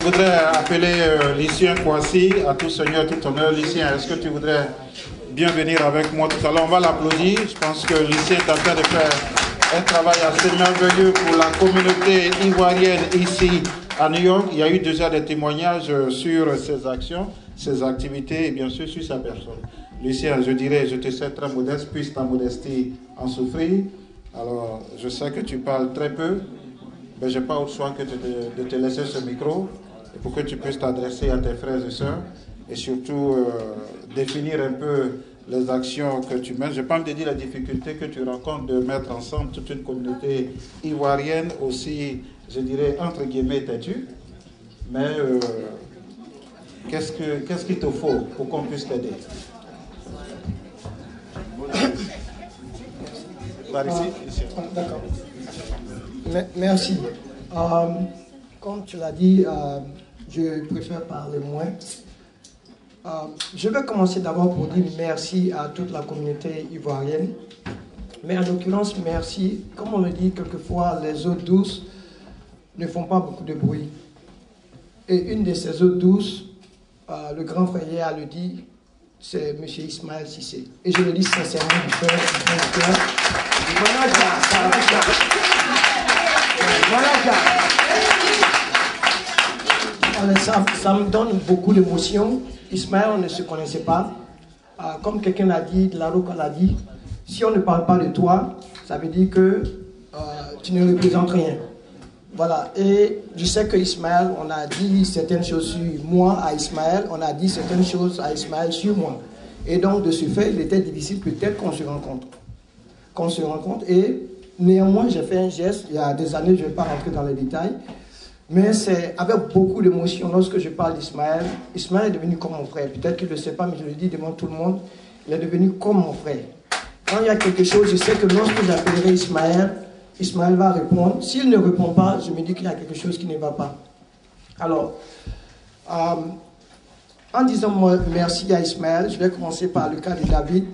Je voudrais appeler Lucien Kouassi, à tout seigneur, tout honneur. Lucien, est-ce que tu voudrais bien venir avec moi tout à l'heure? On va l'applaudir. Je pense que Lucien est en train de faire un travail assez merveilleux pour la communauté ivoirienne ici à New York. Il y a eu déjà des témoignages sur ses actions, ses activités et bien sûr sur sa personne. Lucien, je dirais, je te sais très modeste, puisse ta modestie en souffrir. Alors, je sais que tu parles très peu, mais je n'ai pas autre choix que de te laisser ce micro pour que tu puisses t'adresser à tes frères et sœurs et surtout définir un peu les actions que tu mènes. Je ne vais pas me dire les difficultés que tu rencontres de mettre ensemble toute une communauté ivoirienne aussi, je dirais, entre guillemets, têtue. Mais qu'est-ce qu'il te faut pour qu'on puisse t'aider? Par ici. D'accord. Merci. Comme tu l'as dit, je préfère parler moins. Je vais commencer d'abord pour dire merci à toute la communauté ivoirienne. Mais en l'occurrence, merci. Comme on le dit quelquefois, les eaux douces ne font pas beaucoup de bruit. Et une de ces eaux douces, le grand frère le dit, c'est M. Ismaël Cissé. Et je le dis sincèrement du cœur. Ça me donne beaucoup d'émotion. Ismaël, on ne se connaissait pas. Comme quelqu'un l'a dit, Laroca l'a dit, si on ne parle pas de toi, ça veut dire que tu ne représentes rien. Voilà. Et je sais que Ismaël, on a dit certaines choses sur moi à Ismaël, on a dit certaines choses à Ismaël sur moi. Et donc, de ce fait, il était difficile peut-être qu'on se rencontre. Et néanmoins, j'ai fait un geste, il y a des années, je ne vais pas rentrer dans les détails, mais c'est avec beaucoup d'émotion lorsque je parle d'Ismaël. Ismaël est devenu comme mon frère. Peut-être qu'il ne le sait pas, mais je le dis devant tout le monde, il est devenu comme mon frère. Quand il y a quelque chose, je sais que lorsque j'appellerai Ismaël, Ismaël va répondre. S'il ne répond pas, je me dis qu'il y a quelque chose qui ne va pas. Alors, en disant moi, merci à Ismaël, je vais commencer par le cas de David.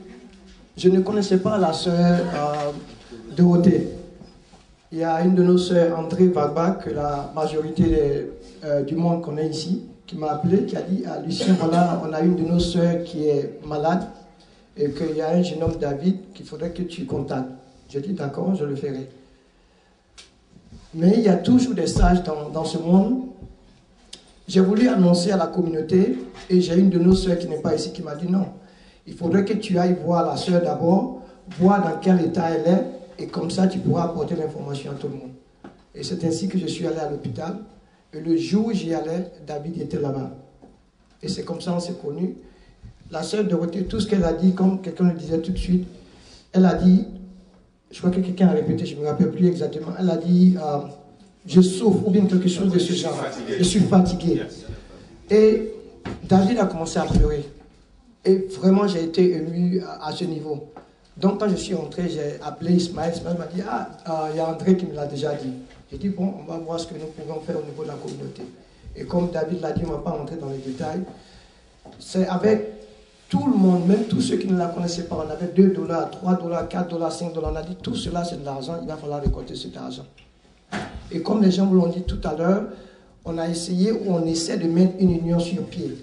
Je ne connaissais pas la sœur Dorothée. Il y a une de nos sœurs, André Vagba, que la majorité du monde connaît ici, qui m'a appelé, qui a dit à Lucien, voilà, on a une de nos sœurs qui est malade et qu'il y a un jeune homme, David, qu'il faudrait que tu contactes. J'ai dit, d'accord, je le ferai. Mais il y a toujours des sages dans ce monde. J'ai voulu annoncer à la communauté et j'ai une de nos sœurs qui n'est pas ici qui m'a dit non. Il faudrait que tu ailles voir la sœur d'abord, voir dans quel état elle est et comme ça tu pourras apporter l'information à tout le monde. Et c'est ainsi que je suis allé à l'hôpital. Et le jour où j'y allais, David était là-bas. Et c'est comme ça qu'on s'est connus. La sœur Dorothée, tout ce qu'elle a dit, comme quelqu'un le disait tout de suite, elle a dit, je crois que quelqu'un a répété, je ne me rappelle plus exactement, elle a dit, je souffre ou bien quelque chose de ce genre. Je suis fatigué. Et David a commencé à pleurer. Et vraiment, j'ai été ému à ce niveau. Donc, quand je suis rentré, j'ai appelé Ismaël. Ismaël m'a dit, il y a André qui me l'a déjà dit. J'ai dit, bon, on va voir ce que nous pouvons faire au niveau de la communauté. Et comme David l'a dit, on ne va pas rentrer dans les détails. C'est avec tout le monde, même tous ceux qui ne la connaissaient pas. On avait $2, $3, $4, $5. On a dit, tout cela, c'est de l'argent. Il va falloir récolter cet argent. Et comme les gens vous l'ont dit tout à l'heure, on a essayé ou on essaie de mettre une union sur pied.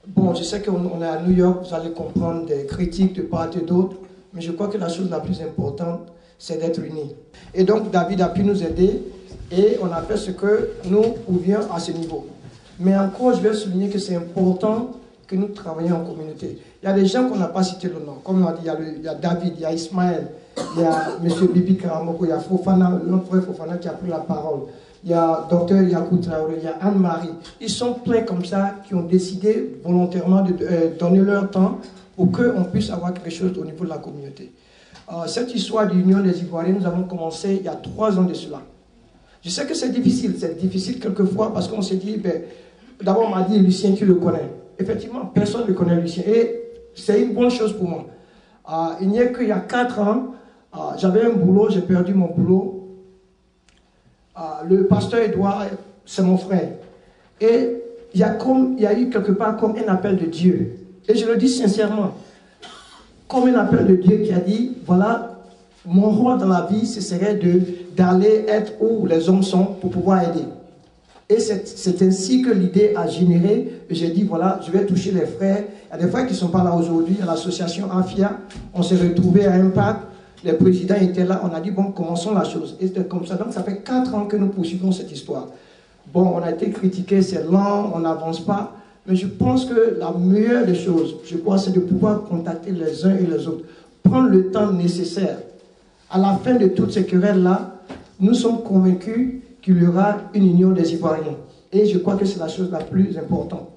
Bon, je sais qu'on est à New York, vous allez comprendre des critiques de part et d'autre, mais je crois que la chose la plus importante, c'est d'être unis. Et donc, David a pu nous aider et on a fait ce que nous pouvions à ce niveau. Mais encore, je vais souligner que c'est important que nous travaillions en communauté. Il y a des gens qu'on n'a pas cité le nom. Comme on a dit, il y a David, il y a Ismaël, il y a M. Bibi Karamoko, il y a Fofana, notre frère Fofana qui a pris la parole. Il y a Dr Yakou Traoré, il y a Anne-Marie. Ils sont plein comme ça qui ont décidé volontairement de donner leur temps pour qu'on puisse avoir quelque chose au niveau de la communauté. Cette histoire d'union des Ivoiriens, nous avons commencé il y a 3 ans de cela. Je sais que c'est difficile quelquefois parce qu'on s'est dit, ben, d'abord on m'a dit, Lucien, tu le connais. Effectivement, personne ne connaît Lucien et c'est une bonne chose pour moi. Il n'y a qu'il y a 4 ans, j'avais un boulot, j'ai perdu mon boulot. Le pasteur Edouard, c'est mon frère. Et il y a eu quelque part comme un appel de Dieu. Et je le dis sincèrement, comme un appel de Dieu qui a dit, voilà, mon rôle dans la vie, ce serait d'aller être où les hommes sont pour pouvoir aider. Et c'est ainsi que l'idée a généré. J'ai dit, voilà, je vais toucher les frères. Il y a des frères qui ne sont pas là aujourd'hui. À l'association AFIA, on s'est retrouvés à un parc. Les présidents étaient là. On a dit, bon, commençons la chose. Et c'était comme ça. Donc, ça fait 4 ans que nous poursuivons cette histoire. Bon, on a été critiqué, c'est lent, on n'avance pas. Mais je pense que la meilleure des choses, je crois, c'est de pouvoir contacter les uns et les autres. Prendre le temps nécessaire. À la fin de toutes ces querelles-là, nous sommes convaincus qu'il y aura une union des Ivoiriens. Et je crois que c'est la chose la plus importante.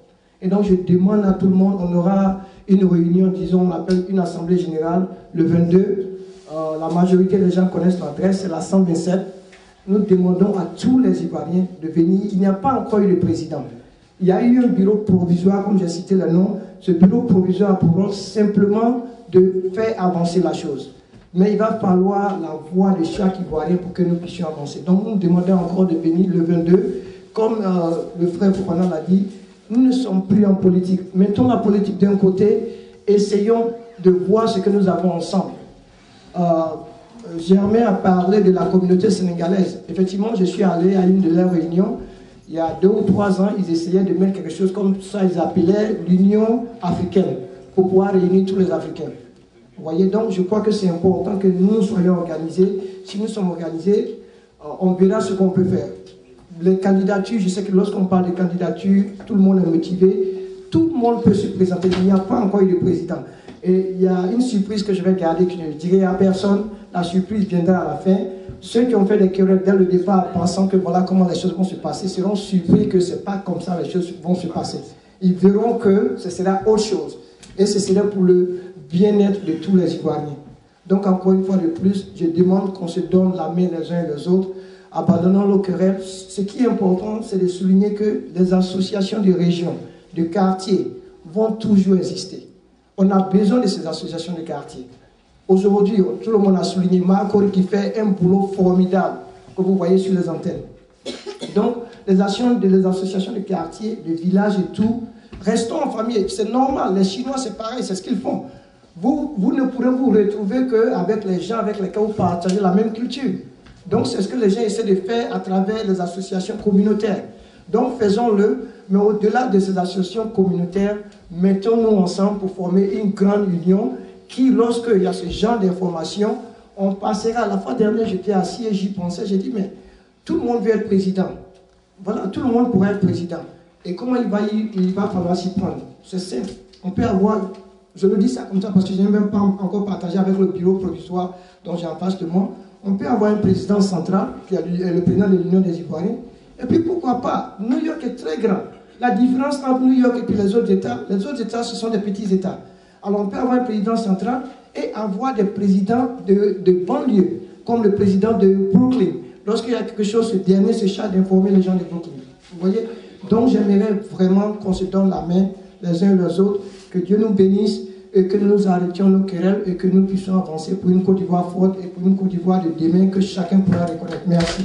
Et donc je demande à tout le monde, on aura une réunion, disons, on appelle une assemblée générale, le 22. La majorité des gens connaissent l'adresse, c'est la 127. Nous demandons à tous les Ivoiriens de venir. Il n'y a pas encore eu de président. Il y a eu un bureau provisoire, comme j'ai cité le nom. Ce bureau provisoire a pour rôle simplement de faire avancer la chose. Mais il va falloir la voix de chaque Ivoirien pour que nous puissions avancer. Donc nous demandons encore de venir le 22. Comme le frère Fofana l'a dit, nous ne sommes plus en politique. Mettons la politique d'un côté, essayons de voir ce que nous avons ensemble. Germain a parlé de la communauté sénégalaise. Effectivement, je suis allé à une de leurs réunions. Il y a 2 ou 3 ans, ils essayaient de mettre quelque chose comme ça, ils appelaient l'Union africaine, pour pouvoir réunir tous les Africains. Vous voyez, donc je crois que c'est important que nous soyons organisés. Si nous sommes organisés, on verra ce qu'on peut faire. Les candidatures, je sais que lorsqu'on parle de candidatures, tout le monde est motivé. Tout le monde peut se présenter. Il n'y a pas encore eu de président. Et il y a une surprise que je vais garder, que je ne dirai à personne. La surprise viendra à la fin. Ceux qui ont fait des querelles dès le départ, pensant que voilà comment les choses vont se passer, seront surpris que ce n'est pas comme ça les choses vont se passer. Ils verront que ce sera autre chose. Et ce sera pour le bien-être de tous les Ivoiriens. Donc encore une fois de plus, je demande qu'on se donne la main les uns et les autres, abandonnons nos querelles. Ce qui est important, c'est de souligner que les associations de région, de quartier, vont toujours exister. On a besoin de ces associations de quartier. Aujourd'hui, tout le monde a souligné Marco qui fait un boulot formidable que vous voyez sur les antennes. Donc, les associations de quartier, de village et tout, restons en famille. C'est normal, les Chinois c'est pareil, c'est ce qu'ils font. Vous ne pourrez vous retrouver qu'avec les gens avec lesquels vous partagez la même culture. Donc c'est ce que les gens essaient de faire à travers les associations communautaires. Donc faisons-le, mais au-delà de ces associations communautaires, mettons-nous ensemble pour former une grande union qui, lorsqu'il y a ce genre d'informations, on passera. La fois dernière, j'étais assis et j'y pensais, j'ai dit, mais tout le monde veut être président. Voilà, tout le monde pourrait être président. Et comment il va falloir s'y prendre? C'est simple. On peut avoir, je le dis ça comme ça parce que je n'ai même pas encore partagé avec le bureau provisoire dont j'ai en face de moi. On peut avoir un président central, qui est le président de l'Union des Ivoiriens. Et puis pourquoi pas? New York est très grand. La différence entre New York et puis les autres États, ce sont des petits États. Alors on peut avoir un président central et avoir des présidents de banlieue, comme le président de Brooklyn. Lorsqu'il y a quelque chose, ce dernier se charge d'informer les gens de Brooklyn. Vous voyez? Donc j'aimerais vraiment qu'on se donne la main les uns et les autres, que Dieu nous bénisse et que nous arrêtions nos querelles et que nous puissions avancer pour une Côte d'Ivoire forte et pour une Côte d'Ivoire de demain que chacun pourra reconnaître. Merci.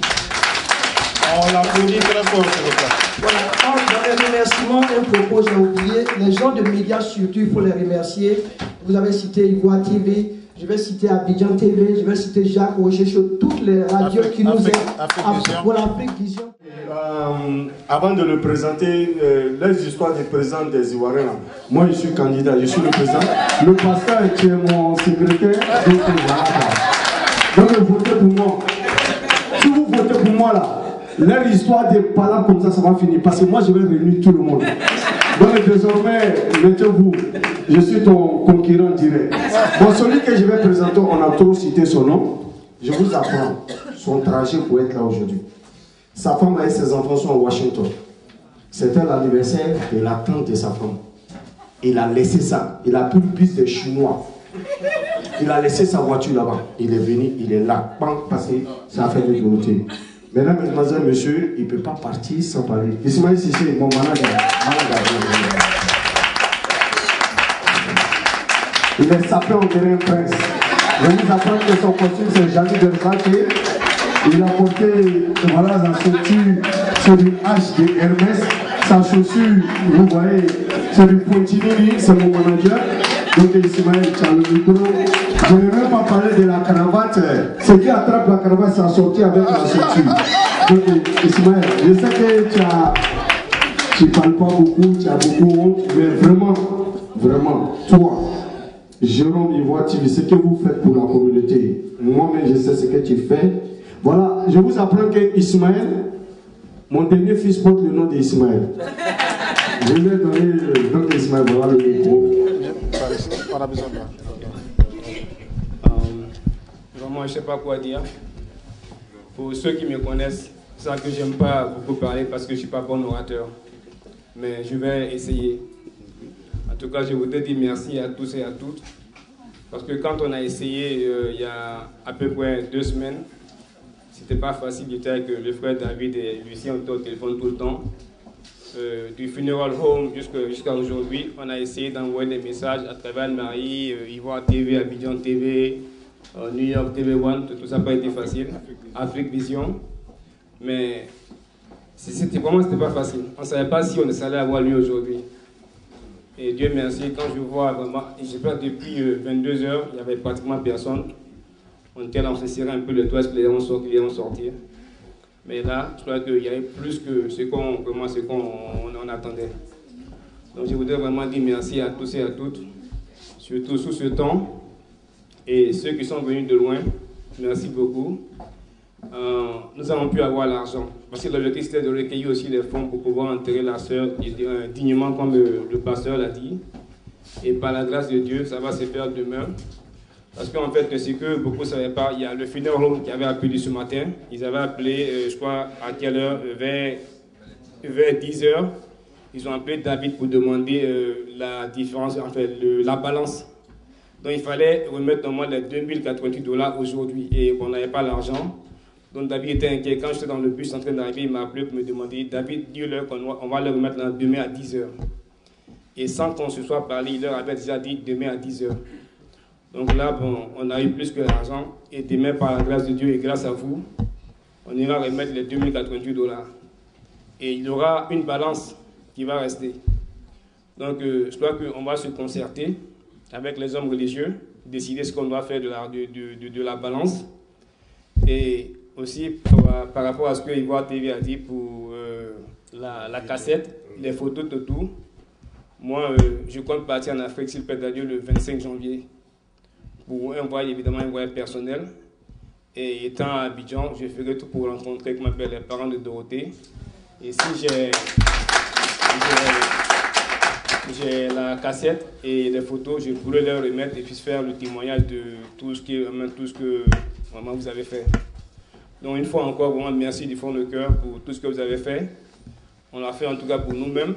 On l'applaudit très fort, s'il vous plaît. Voilà, dans les remerciements, un propos, j'ai oublié, les gens de médias surtout, il faut les remercier. Vous avez cité Ivoire TV, je vais citer Abidjan TV, je vais citer Jacques Roger, toutes les radios qui nous aident. Voilà, Afrique Vision. Avant de le présenter, les histoires des présidents des Ivoiriens, moi je suis candidat, je suis le président. Le pasteur qui est mon secrétaire, donc votez pour moi. Si vous votez pour moi là, leur histoire des palabres comme ça va finir. Parce que moi je vais réunir tout le monde. Donc désormais, mettez-vous, je suis ton concurrent direct. Bon, celui que je vais présenter, on a trop cité son nom. Je vous apprends son trajet pour être là aujourd'hui. Sa femme et ses enfants sont à Washington. C'était l'anniversaire de la tante de sa femme. Il a laissé ça. Il a pris le bus des Chinois. Il a laissé sa voiture là-bas. Il est venu, il est là. Parce que ça a fait de l'autorité. Mesdames, mesdemoiselles, messieurs, il ne peut pas partir sans parler. Ismaël Sissé, mon manager. Il est sapé en terrain prince. Je vous apprends que son costume, c'est Jacques de Versace. Il a porté, voilà, sa ceinture sur une hache de Hermès. Sa chaussure, vous voyez, c'est du Pontinini, c'est mon manager. Donc Ismaël, tu as le micro. Je ne vais même pas parler de la cravate. Ce qui attrape la cravate, c'est sorti avec la ceinture. Ok, Ismaël, je sais que tu parles pas beaucoup, tu as beaucoup honte, mais vraiment, toi, Jérôme Ivoire TV, ce que vous faites pour la communauté, moi-même je sais ce que tu fais. Voilà, je vous apprends que Ismaël, mon dernier fils porte le nom d'Ismaël. Je lui ai donné le nom d'Ismaël, voilà le micro. On a besoin de Vraiment, je ne sais pas quoi dire. Pour ceux qui me connaissent, c'est ça que j'aime pas beaucoup parler parce que je ne suis pas bon orateur. Mais je vais essayer. En tout cas, je voudrais dire merci à tous et à toutes. Parce que quand on a essayé il y a à peu près 2 semaines, c'était pas facile. J'étais avec le frère David et Lucien au téléphone tout le temps. Du Funeral Home jusqu'à aujourd'hui, on a essayé d'envoyer des messages à travers Marie, Ivoire TV, Abidjan TV, New York TV One, tout ça n'a pas été facile. Afrique Vision. Mais c'était pas facile. On ne savait pas si on allait avoir lieu aujourd'hui. Et Dieu merci, quand je vois vraiment, je sais pas, depuis 22 h, il n'y avait pratiquement personne. On était là, on se serrait un peu le toit, est-ce que les gens vont sortir. Mais là, je crois qu'il y avait plus que ce qu'on attendait. Donc je voudrais vraiment dire merci à tous et à toutes, surtout sous ce temps. Et ceux qui sont venus de loin, merci beaucoup. Nous avons pu avoir l'argent. Parce que l'objectif c'était de recueillir aussi les fonds pour pouvoir enterrer la sœur dignement, comme le pasteur l'a dit. Et par la grâce de Dieu, ça va se faire demain. Parce qu'en fait, ce que beaucoup ne savaient pas, il y a le Funeral Home qui avait appelé ce matin. Ils avaient appelé, je crois, à quelle heure, vers 10 h. Ils ont appelé David pour demander la différence, en fait, la balance. Donc il fallait remettre normalement les $2088 aujourd'hui. Et on n'avait pas l'argent. Donc David était inquiet. Quand j'étais dans le bus en train d'arriver, il m'a appelé pour me demander, David, dis-leur qu'on va le remettre demain à 10 h. Et sans qu'on se soit parlé, il leur avait déjà dit demain à 10 h. Donc là, bon, on a eu plus que l'argent. Et demain, par la grâce de Dieu et grâce à vous, on ira remettre les $2088. Et il y aura une balance qui va rester. Donc je crois qu'on va se concerter avec les hommes religieux, décider ce qu'on doit faire de la balance. Et aussi par rapport à ce que Ivoire TV a dit pour la cassette, les photos de tout. Moi, je compte partir en Afrique, s'il plaît à Dieu, le 25 janvier. Pour un voyage, évidemment, un voyage personnel. Et étant à Abidjan, je ferai tout pour rencontrer, comme appelle, les parents de Dorothée. Et si j'ai la cassette et les photos, je pourrais leur remettre et puis faire le témoignage de tout ce que vraiment vous avez fait. Donc une fois encore, vraiment merci du fond de cœur pour tout ce que vous avez fait. On l'a fait en tout cas pour nous-mêmes.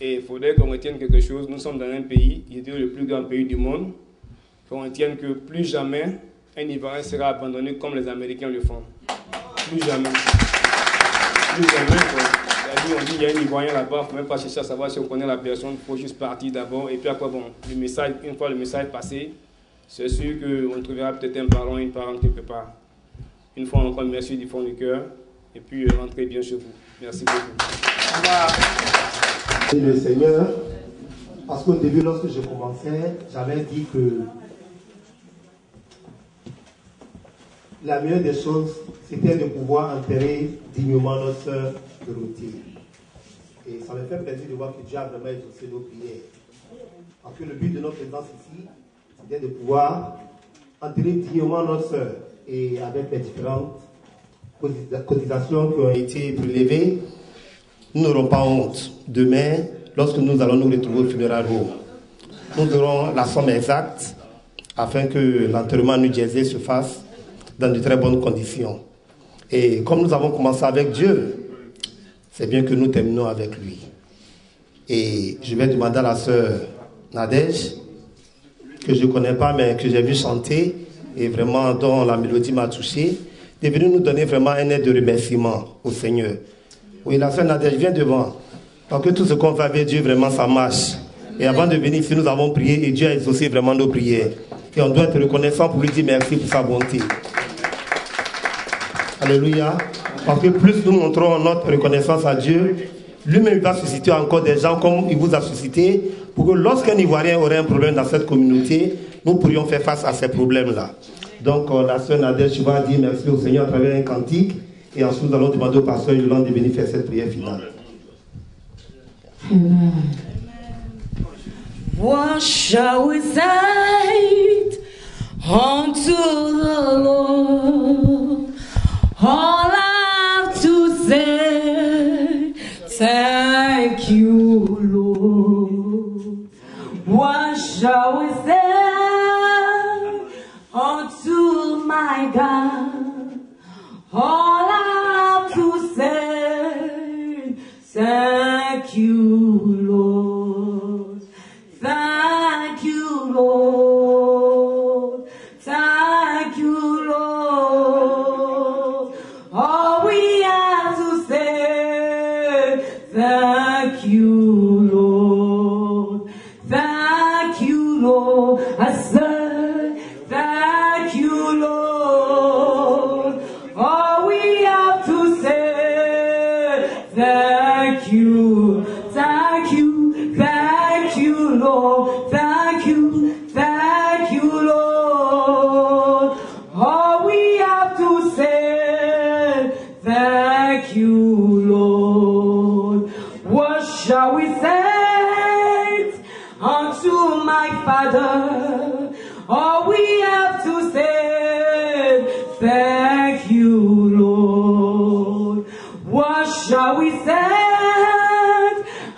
Et il faudrait qu'on retienne quelque chose. Nous sommes dans un pays, il est le plus grand pays du monde. Qu'on retienne que plus jamais un Ivoirien sera abandonné comme les Américains le font. Plus jamais. Plus jamais. On dit qu'il y a un Ivoirien là-bas, il ne faut même pas chercher à savoir si on connaît la personne, il faut juste partir d'abord. Et puis après, bon, le message, une fois le message passé, c'est sûr qu'on trouvera peut-être un parent, une parente quelque part. Une fois encore, merci du fond du cœur. Et puis, rentrez bien chez vous. Merci beaucoup. Et le Seigneur, parce qu'au début, lorsque je commençais, j'avais dit que la meilleure des choses, c'était de pouvoir enterrer dignement notre sœur Dorothée. Et ça me fait plaisir de voir que Dieu a vraiment exaucé nos prières. Parce que le but de notre présence ici, c'était de pouvoir enterrer dignement notre sœur. Et avec les différentes cotisations qui ont été prélevées, nous n'aurons pas honte. Demain, lorsque nous allons nous retrouver au Funeral Home, nous aurons la somme exacte afin que l'enterrement à New Jersey se fasse dans de très bonnes conditions. Et comme nous avons commencé avec Dieu, c'est bien que nous terminons avec lui. Et je vais demander à la sœur Nadège, que je ne connais pas, mais que j'ai vu chanter, et vraiment dont la mélodie m'a touché, de venir nous donner vraiment un aide de remerciement au Seigneur. Oui, la sœur Nadège, viens devant. Parce que tout ce qu'on fait avec Dieu, vraiment, ça marche. Et avant de venir ici, nous avons prié, et Dieu a exaucé vraiment nos prières. Et on doit être reconnaissant pour lui dire merci pour sa bonté. Alléluia. Parce que plus nous montrons notre reconnaissance à Dieu, lui-même va susciter encore des gens comme il vous a suscité, pour que lorsqu'un Ivoirien aurait un problème dans cette communauté, nous pourrions faire face à ces problèmes-là. Donc la sœur Nadège va dire merci au Seigneur à travers un cantique, Et ensuite, nous allons demander au pasteur Yolande de venir faire cette prière finale. Amen. What shall we say unto the Lord? All I have to say, thank you, Lord. What shall we say unto my God? All I have to say, thank you, Lord. Thank you, Lord. Thank you, Lord. All we have to say, thank you, Lord. Thank you, Lord. I say, thank you, Lord. All we have to say, thank you, thank you, thank you, Lord. Thank you, Lord. All we have to say, thank you, Lord. What shall we say unto my Father? All we have to say, thank you, Lord. What shall we say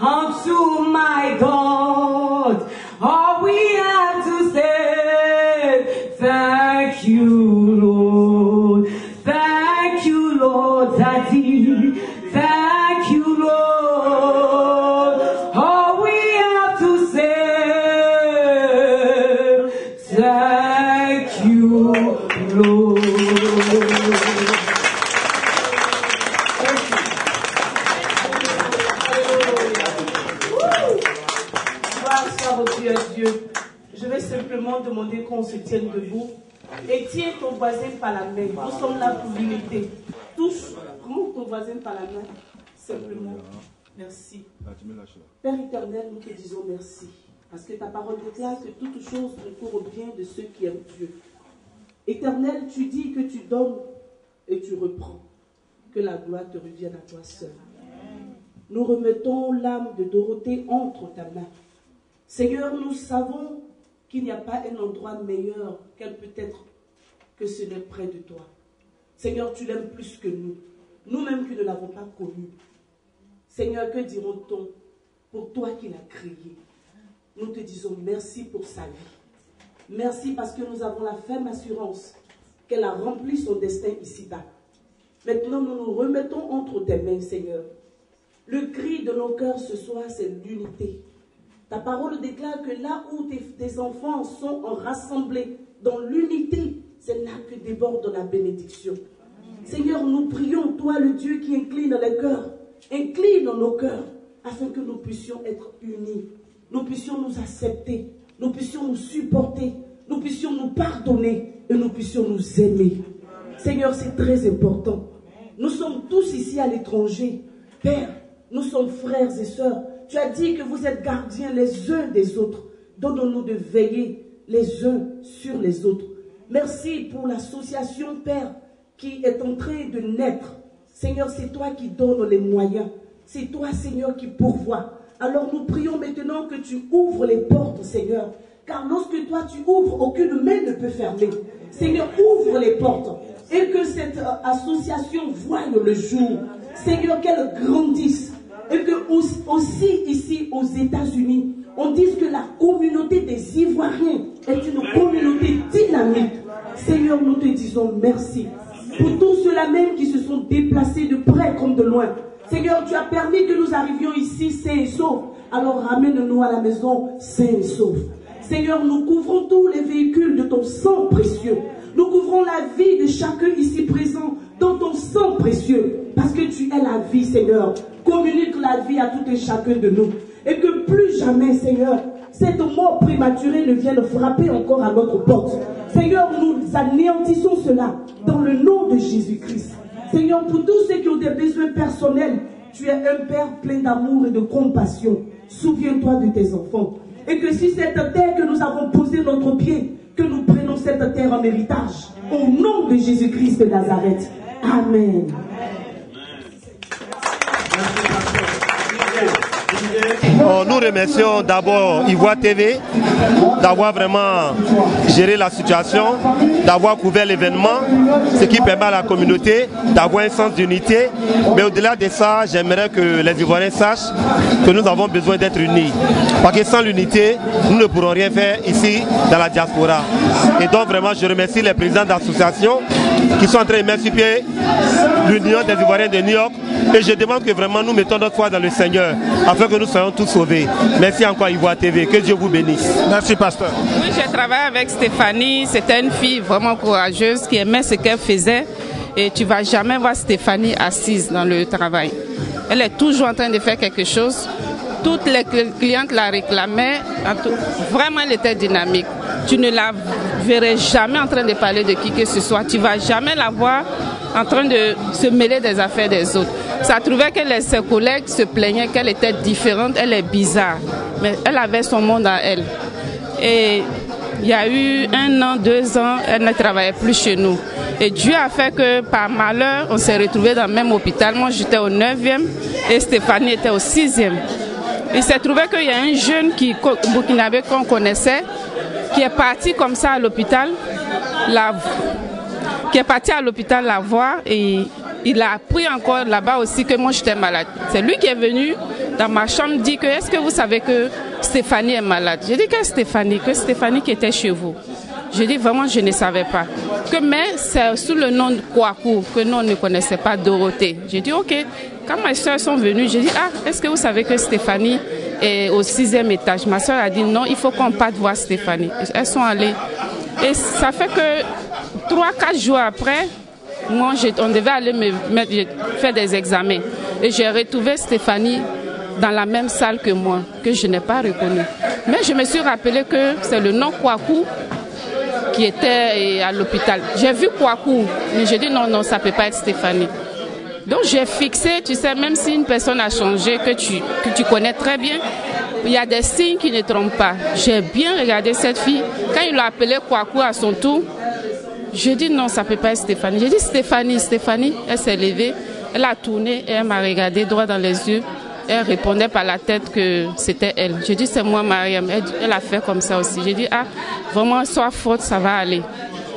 unto my God? All we have to say, thank you, Lord. Thank you, Lord, Daddy. Thank you, Lord. All we have to say, thank you, Lord. Dieu. Je vais simplement demander qu'on se tienne debout et tiens ton voisin par la main. Nous sommes là pour l'unité. Touche, prends ton voisin par la main. Simplement, merci. Père éternel, nous te disons merci. Parce que ta parole déclare que toutes choses concourent au bien de ceux qui aiment Dieu. Éternel, tu dis que tu donnes et tu reprends. Que la gloire te revienne à toi seul. Nous remettons l'âme de Dorothée entre ta main. Seigneur, nous savons qu'il n'y a pas un endroit meilleur qu'elle peut être que ce n'est près de toi. Seigneur, tu l'aimes plus que nous. Nous-mêmes qui ne l'avons pas connu. Seigneur, que dirons-nous pour toi qui l'as créé? Nous te disons merci pour sa vie. Merci parce que nous avons la ferme assurance qu'elle a rempli son destin ici-bas. Maintenant, nous nous remettons entre tes mains, Seigneur. Le cri de nos cœurs ce soir, c'est l'unité. Ta parole déclare que là où tes enfants sont rassemblés dans l'unité, c'est là que déborde la bénédiction. Seigneur, nous prions, toi le Dieu qui incline les cœurs, incline nos cœurs, afin que nous puissions être unis, nous puissions nous accepter, nous puissions nous supporter, nous puissions nous pardonner et nous puissions nous aimer. Seigneur, c'est très important. Nous sommes tous ici à l'étranger. Père, nous sommes frères et sœurs. Tu as dit que vous êtes gardiens les uns des autres. Donne-nous de veiller les uns sur les autres. Merci pour l'association, Père, qui est en train de naître. Seigneur, c'est toi qui donnes les moyens. C'est toi, Seigneur, qui pourvois. Alors nous prions maintenant que tu ouvres les portes, Seigneur. Car lorsque toi tu ouvres, aucune main ne peut fermer. Seigneur, ouvre les portes. Et que cette association voie le jour. Seigneur, qu'elle grandisse. Et que aussi ici aux États-Unis, on dise que la communauté des Ivoiriens est une communauté dynamique. Seigneur, nous te disons merci. Pour tous ceux-là même qui se sont déplacés de près comme de loin. Seigneur, tu as permis que nous arrivions ici sains et saufs. Alors ramène-nous à la maison sains et saufs. Seigneur, nous couvrons tous les véhicules de ton sang précieux. Nous couvrons la vie de chacun ici présent dans ton sang précieux. Parce que tu es la vie, Seigneur. Communique la vie à tout et chacun de nous. Et que plus jamais, Seigneur, cette mort prématurée ne vienne frapper encore à notre porte. Seigneur, nous anéantissons cela dans le nom de Jésus-Christ. Seigneur, pour tous ceux qui ont des besoins personnels, tu es un Père plein d'amour et de compassion. Souviens-toi de tes enfants. Et que si cette terre que nous avons posé notre pied, que nous prenons cette terre en héritage. Au nom de Jésus-Christ de Nazareth. Amen. Nous remercions d'abord Ivoire TV d'avoir vraiment géré la situation, d'avoir couvert l'événement, ce qui permet à la communauté d'avoir un sens d'unité. Mais au-delà de ça, j'aimerais que les Ivoiriens sachent que nous avons besoin d'être unis. Parce que sans l'unité, nous ne pourrons rien faire ici dans la diaspora. Et donc vraiment, je remercie les présidents d'associations qui sont en train de mettre sur pied l'Union des Ivoiriens de New York. Et je demande que vraiment nous mettons notre foi dans le Seigneur afin que nous soyons tous sauvés. Merci encore Ivoire TV, que Dieu vous bénisse. Merci pasteur. Oui, j'ai travaillé avec Stéphanie, c'était une fille vraiment courageuse qui aimait ce qu'elle faisait et tu ne vas jamais voir Stéphanie assise dans le travail. Elle est toujours en train de faire quelque chose. Toutes les clientes la réclamaient, vraiment elle était dynamique. Tu ne la verrais jamais en train de parler de qui que ce soit, tu ne vas jamais la voir en train de se mêler des affaires des autres. Ça trouvait que ses collègues se plaignaient qu'elle était différente, elle est bizarre. Mais elle avait son monde à elle. Et il y a eu 1 an, 2 ans, elle ne travaillait plus chez nous. Et Dieu a fait que par malheur, on s'est retrouvés dans le même hôpital. Moi j'étais au 9e et Stéphanie était au 6e. Il s'est trouvé qu'il y a un jeune burkinabé qu'on connaissait qui est parti comme ça à l'hôpital, la voir et il a appris encore là-bas aussi que moi j'étais malade. C'est lui qui est venu dans ma chambre dit que est-ce que vous savez que Stéphanie est malade? J'ai dit que Stéphanie qui était chez vous. J'ai dit vraiment je ne savais pas. Mais c'est sous le nom de Kouakou que nous on ne connaissait pas Dorothée. J'ai dit ok. Quand mes soeurs sont venues, j'ai dit est-ce que vous savez que Stéphanie est au 6e étage? Ma soeur a dit non, il faut qu'on parte voir Stéphanie. Elles sont allées. Et ça fait que 3-4 jours après, moi, on devait aller faire des examens. Et j'ai retrouvé Stéphanie dans la même salle que moi, que je n'ai pas reconnue. Mais je me suis rappelé que c'est le nom Kouakou qui était à l'hôpital. J'ai vu Kouakou, mais j'ai dit non, ça ne peut pas être Stéphanie. Donc j'ai fixé, tu sais, même si une personne a changé, que tu connais très bien, il y a des signes qui ne trompent pas. J'ai bien regardé cette fille. Quand il l'a appelée Kouakou à son tour, j'ai dit non, ça ne peut pas être Stéphanie. J'ai dit Stéphanie, elle s'est levée, elle a tourné et elle m'a regardé droit dans les yeux. Elle répondait par la tête que c'était elle. J'ai dit c'est moi Mariam. Elle a fait comme ça aussi. J'ai dit vraiment sois forte, ça va aller.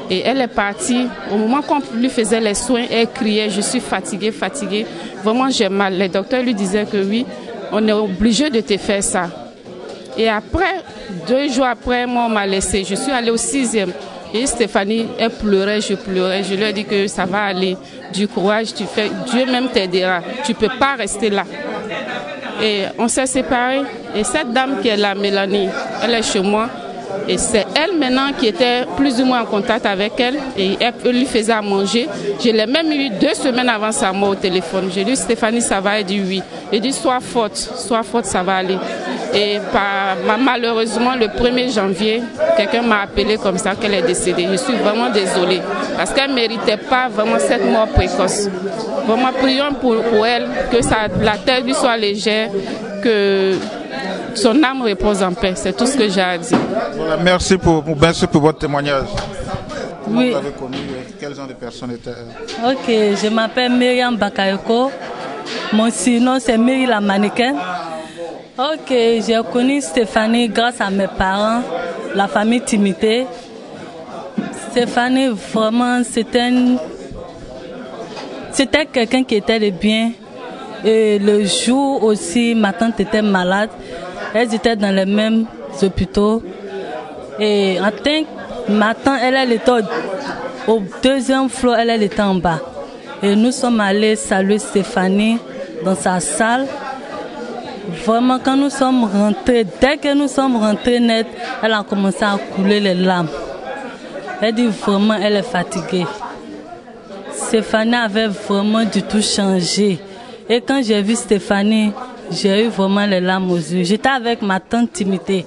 Et elle est partie. Au moment qu'on lui faisait les soins, elle criait je suis fatiguée. Vraiment j'ai mal. Les docteurs lui disaient que oui, on est obligé de te faire ça. Et après, 2 jours après, moi on m'a laissé. Je suis allée au 6e. Et Stéphanie, elle pleurait, je pleurais. Je lui ai dit que ça va aller. Du courage, tu fais. Dieu même t'aidera. Tu ne peux pas rester là. Et on s'est séparés. Et cette dame qui est là, Mélanie, elle est chez moi. Et c'est elle maintenant qui était plus ou moins en contact avec elle. Et elle lui faisait à manger. Je l'ai même eu 2 semaines avant sa mort au téléphone. J'ai dit Stéphanie, ça va? Elle dit oui. J'ai dit sois forte, ça va aller. Et malheureusement, le 1er janvier, quelqu'un m'a appelé comme ça qu'elle est décédée. Je suis vraiment désolée. Parce qu'elle ne méritait pas vraiment cette mort précoce. Vraiment, prions pour elle, que la terre lui soit légère, que son âme repose en paix. C'est tout ce que j'ai à dire. Voilà, merci pour votre témoignage. Oui. Vous avez connu quel genre de personnes étaient? Ok, je m'appelle Myriam Bakayoko. Mon surnom c'est Myri la mannequin. Ok, j'ai connu Stéphanie grâce à mes parents, la famille Timité. Stéphanie, vraiment, c'était quelqu'un qui était de bien. Et le jour aussi, ma tante était malade. Elles étaient dans les mêmes hôpitaux. Et en tant que ma tante, elle était au 2e floor, elle était en bas. Et nous sommes allés saluer Stéphanie dans sa salle. Vraiment, quand nous sommes rentrés, dès que nous sommes rentrés net, elle a commencé à couler les larmes. Elle dit vraiment, elle est fatiguée. Stéphanie avait vraiment du tout changé. Et quand j'ai vu Stéphanie, j'ai eu vraiment les larmes aux yeux. J'étais avec ma tante Timité.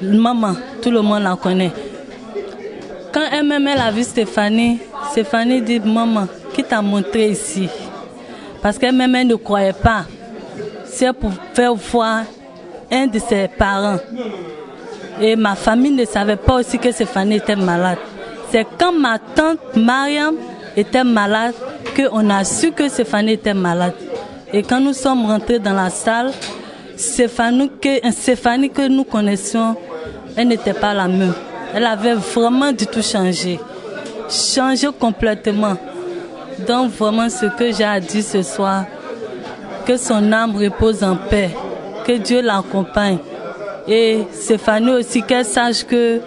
Maman, tout le monde la connaît. Quand elle-même elle a vu Stéphanie, Stéphanie dit maman, qui t'a montré ici? Parce qu'elle-même elle ne croyait pas. C'est pour faire voir un de ses parents. Et ma famille ne savait pas aussi que Stéphanie était malade. C'est quand ma tante Mariam était malade qu'on a su que Stéphanie était malade. Et quand nous sommes rentrés dans la salle, Stéphanie que nous connaissions, elle n'était pas la même. Elle avait vraiment du tout changé. Changé complètement. Donc vraiment ce que j'ai à dire ce soir, que son âme repose en paix, que Dieu l'accompagne. Et Stéphanie aussi, qu'elle sache que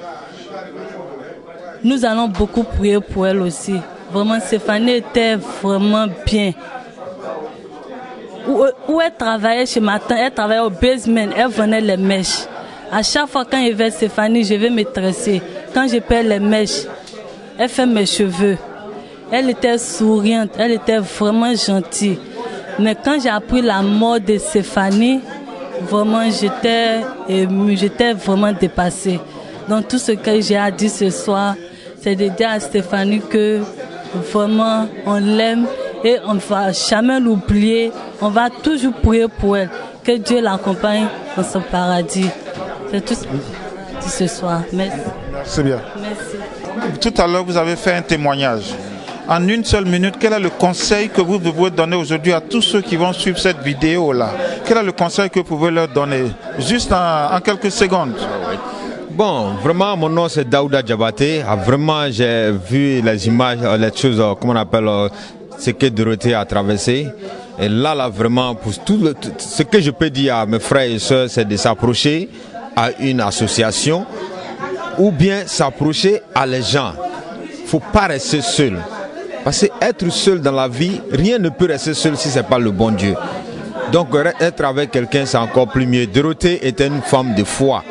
nous allons beaucoup prier pour elle aussi. Vraiment, Stéphanie était vraiment bien. Où elle travaillait chez Matin, elle travaillait au basement, elle venait les mèches. À chaque fois quand il y avait Stéphanie, je vais me tresser. Quand je perds les mèches, elle fait mes cheveux. Elle était souriante, elle était vraiment gentille. Mais quand j'ai appris la mort de Stéphanie, vraiment j'étais émue, j'étais vraiment dépassée. Donc tout ce que j'ai à dire ce soir, c'est de dire à Stéphanie que vraiment on l'aime et on ne va jamais l'oublier. On va toujours prier pour elle. Que Dieu l'accompagne dans son paradis. C'est tout ce que j'ai à dire ce soir. Merci. Merci bien. Merci. Tout à l'heure, vous avez fait un témoignage. En une seule minute, quel est le conseil que vous pouvez donner aujourd'hui à tous ceux qui vont suivre cette vidéo-là? Quel est le conseil que vous pouvez leur donner? Juste en quelques secondes. Bon, vraiment, mon nom c'est Daouda Diabaté. Vraiment, j'ai vu les images, les choses, comment on appelle, ce que Dorothée a traversé. Et là, vraiment, pour ce que je peux dire à mes frères et sœurs, c'est de s'approcher à une association ou bien s'approcher à les gens. Il ne faut pas rester seul. Parce qu'être seul dans la vie, rien ne peut rester seul si ce n'est pas le bon Dieu. Donc être avec quelqu'un, c'est encore plus mieux. Dorothée était une femme de foi.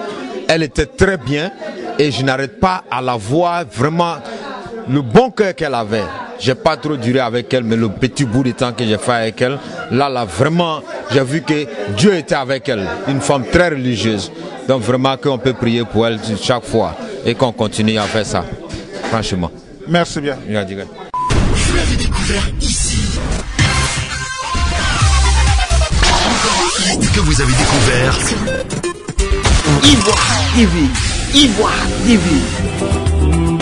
Elle était très bien et je n'arrête pas à la voir vraiment le bon cœur qu'elle avait. J'ai pas trop duré avec elle, mais le petit bout de temps que j'ai fait avec elle, là vraiment, j'ai vu que Dieu était avec elle. Une femme très religieuse. Donc vraiment qu'on peut prier pour elle chaque fois et qu'on continue à faire ça. Franchement. Merci bien. Vous l'avez découvert ici. Encore un hit que vous avez découvert. Ivoire TV. Ivoire TV.